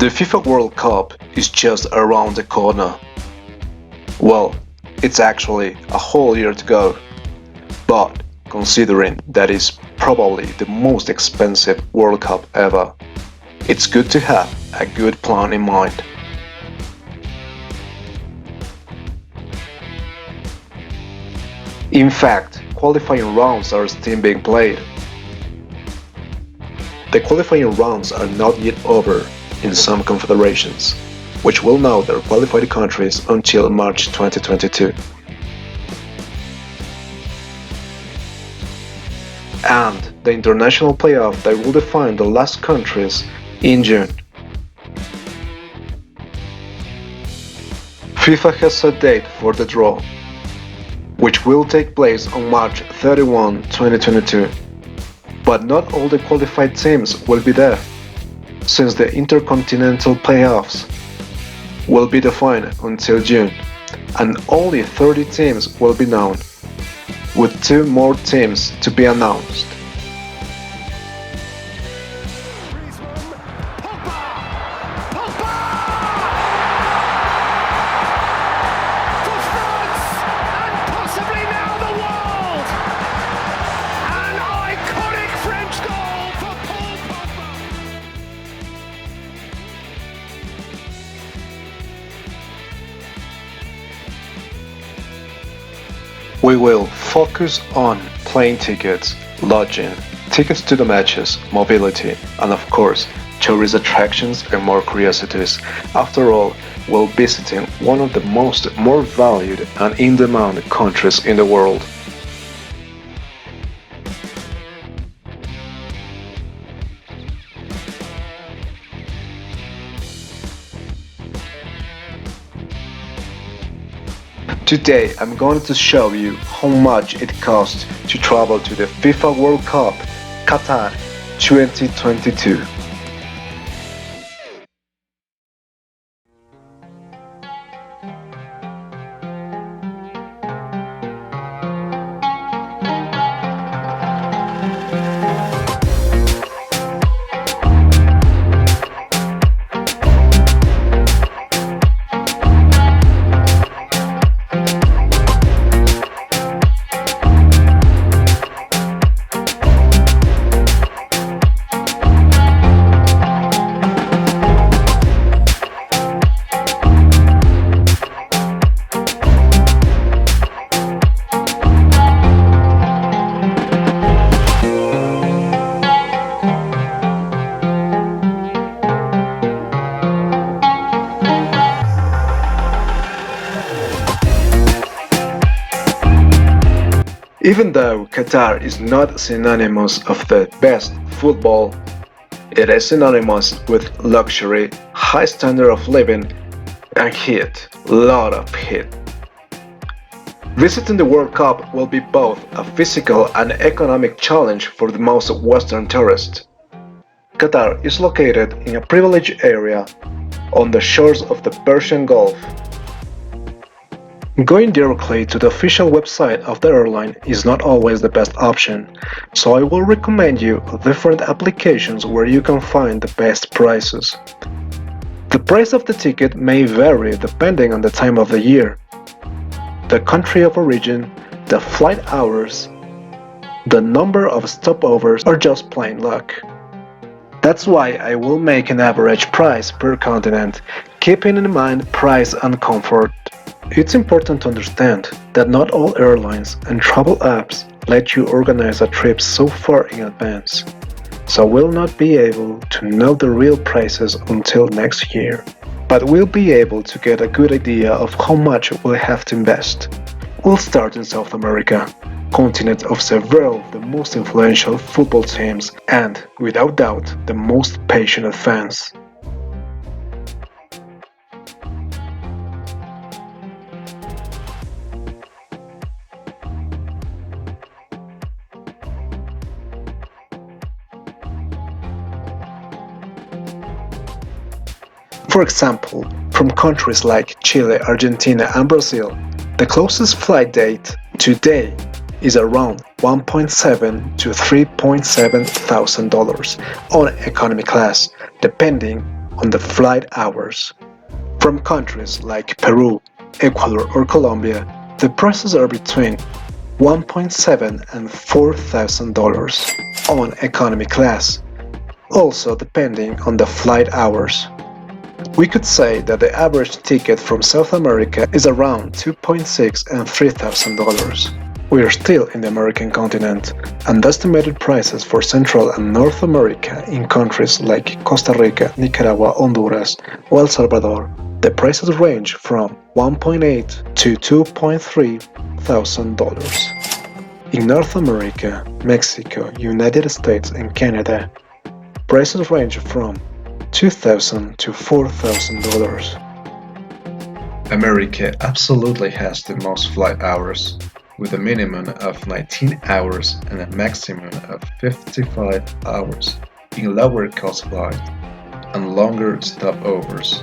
The FIFA World Cup is just around the corner. Well, it's actually a whole year to go. But considering that is probably the most expensive World Cup ever, it's good to have a good plan in mind. In fact, qualifying rounds are still being played. The qualifying rounds are not yet over in some confederations, which will know their qualified countries until March 2022. And the international playoff that will define the last countries in June. FIFA has set a date for the draw, which will take place on March 31, 2022. But not all the qualified teams will be there, since the intercontinental playoffs will be defined until June, and only 30 teams will be known, with 2 more teams to be announced. We will focus on plane tickets, lodging, tickets to the matches, mobility, and of course, tourist attractions and more curiosities. After all, we're visiting one of the more valued and in-demand countries in the world. Today I'm going to show you how much it costs to travel to the FIFA World Cup Qatar 2022. Even though Qatar is not synonymous of the best football, it is synonymous with luxury, high standard of living, and heat, lot of heat. Visiting the World Cup will be both a physical and economic challenge for the most Western tourists. Qatar is located in a privileged area on the shores of the Persian Gulf. Going directly to the official website of the airline is not always the best option, so I will recommend you different applications where you can find the best prices. The price of the ticket may vary depending on the time of the year, the country of origin, the flight hours, the number of stopovers, or just plain luck. That's why I will make an average price per continent, keeping in mind price and comfort. It's important to understand that not all airlines and travel apps let you organize a trip so far in advance, so we'll not be able to know the real prices until next year. But we'll be able to get a good idea of how much we'll have to invest. We'll start in South America, continent of several of the most influential football teams and, without doubt, the most passionate fans. For example, from countries like Chile, Argentina, and Brazil, the closest flight date today is around $1.7 to $3.7 thousand on economy class, depending on the flight hours. From countries like Peru, Ecuador or Colombia, the prices are between $1.7 and $4,000 on economy class, also depending on the flight hours. We could say that the average ticket from South America is around $2.6 and $3,000. We are still in the American continent, and estimated prices for Central and North America in countries like Costa Rica, Nicaragua, Honduras, or El Salvador, the prices range from $1.8 to $2.3 thousand. In North America, Mexico, United States, and Canada, prices range from $2,000 to $4,000. America absolutely has the most flight hours, with a minimum of 19 hours and a maximum of 55 hours in lower cost flights and longer stopovers.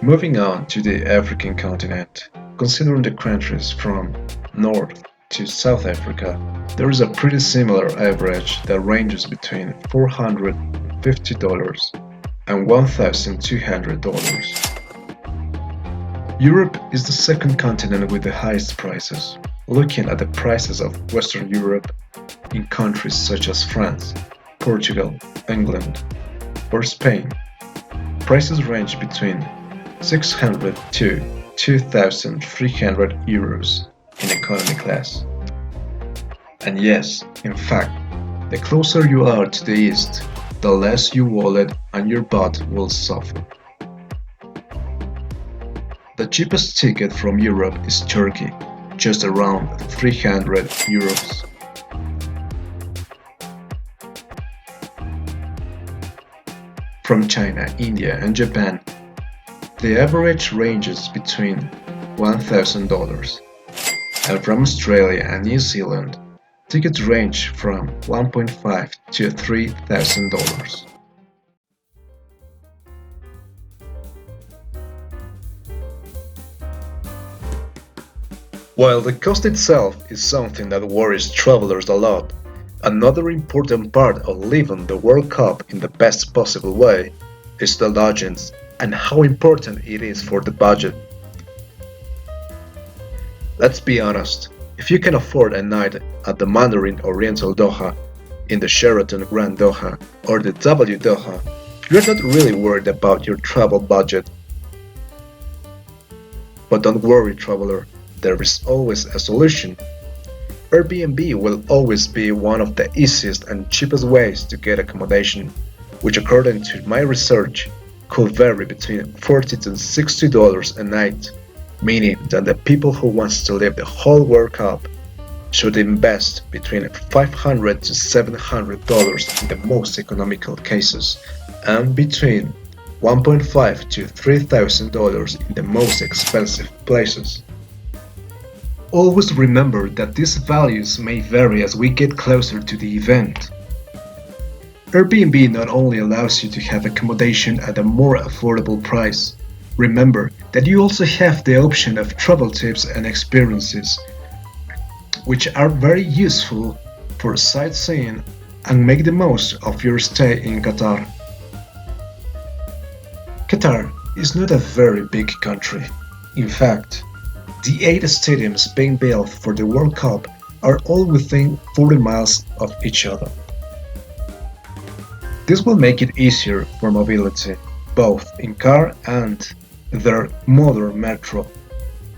Moving on to the African continent, considering the countries from North to South Africa, there is a pretty similar average that ranges between $450 and $1,200. Europe is the second continent with the highest prices. Looking at the prices of Western Europe in countries such as France, Portugal, England, or Spain, prices range between 600 to 2,300 euros in economy class. And yes, in fact, the closer you are to the east, the less your wallet and your butt will suffer. The cheapest ticket from Europe is Turkey, just around 300 euros. From China, India, and Japan, the average ranges between $1,000. And from Australia and New Zealand, tickets range from $1.5 to $3,000. While the cost itself is something that worries travelers a lot, another important part of living the World Cup in the best possible way is the lodgings and how important it is for the budget. Let's be honest, if you can afford a night at the Mandarin Oriental Doha, in the Sheraton Grand Doha, or the W Doha, you're not really worried about your travel budget. But don't worry, traveler, there is always a solution. Airbnb will always be one of the easiest and cheapest ways to get accommodation, which according to my research could vary between $40 to $60 a night, meaning that the people who wants to live the whole World Cup should invest between $500 to $700 in the most economical cases, and between $1.5 to $3,000 in the most expensive places. Always remember that these values may vary as we get closer to the event. Airbnb not only allows you to have accommodation at a more affordable price, remember that you also have the option of travel tips and experiences, which are very useful for sightseeing and make the most of your stay in Qatar. Qatar is not a very big country. In fact, the 8 stadiums being built for the World Cup are all within 40 miles of each other. This will make it easier for mobility, both in car and their modern metro.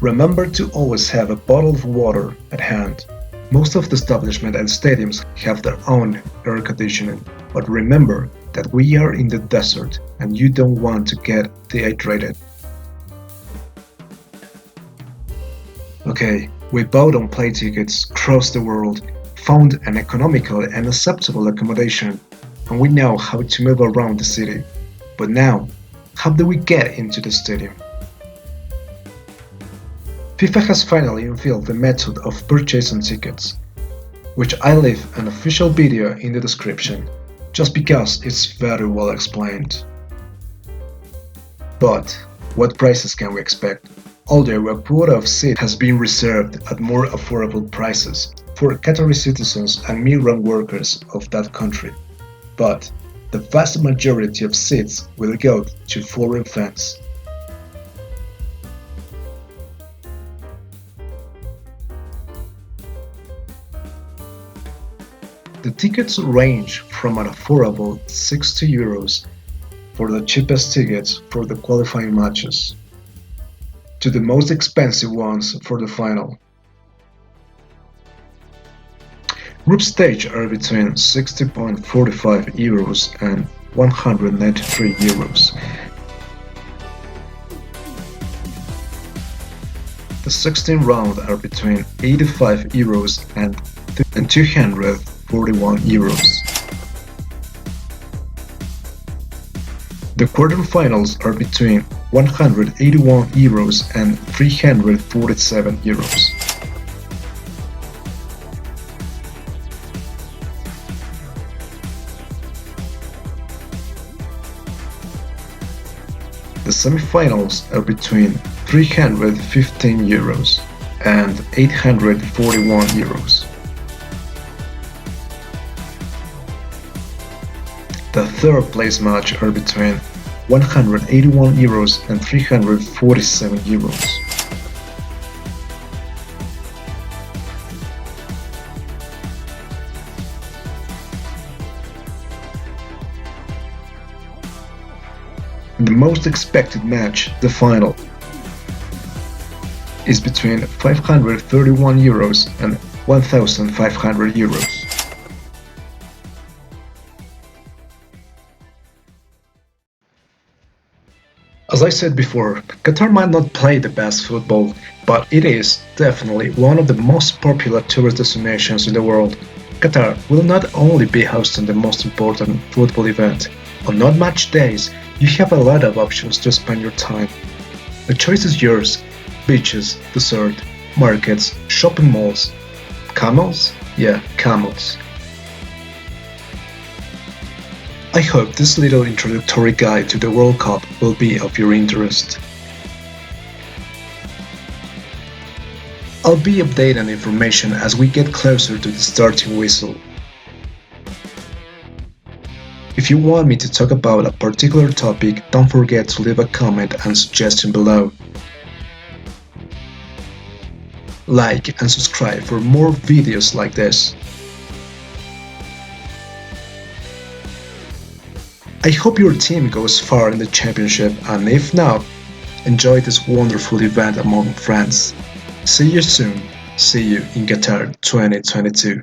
Remember to always have a bottle of water at hand. Most of the establishments and stadiums have their own air conditioning, but remember that we are in the desert and you don't want to get dehydrated. Okay, we bought on plane tickets, crossed the world, found an economical and acceptable accommodation, and we know how to move around the city. But now, how do we get into the stadium? FIFA has finally unveiled the method of purchasing tickets, which I leave an official video in the description, just because it's very well explained. But what prices can we expect? Although a quota of seats has been reserved at more affordable prices for Qatari citizens and migrant workers of that country. But The vast majority of seats will go to foreign fans. The tickets range from an affordable €60 for the cheapest tickets for the qualifying matches to the most expensive ones for the final. Group stage are between €60.45 and €193. The 16 round are between €85 and €241. The quarterfinals are between €181 and €347. The semifinals are between €315 and €841. The third place match are between €181 and €347. The most expected match, the final, is between €531 and €1,500. As I said before, Qatar might not play the best football, but it is definitely one of the most popular tourist destinations in the world. Qatar will not only be hosting the most important football event. On non-match days, you have a lot of options to spend your time. The choice is yours: beaches, desert, markets, shopping malls. Camels? Yeah, camels. I hope this little introductory guide to the World Cup will be of your interest. I'll be updating information as we get closer to the starting whistle. If you want me to talk about a particular topic, don't forget to leave a comment and suggestion below. Like and subscribe for more videos like this. I hope your team goes far in the championship, and if not, enjoy this wonderful event among friends. See you soon. See you in Qatar 2022.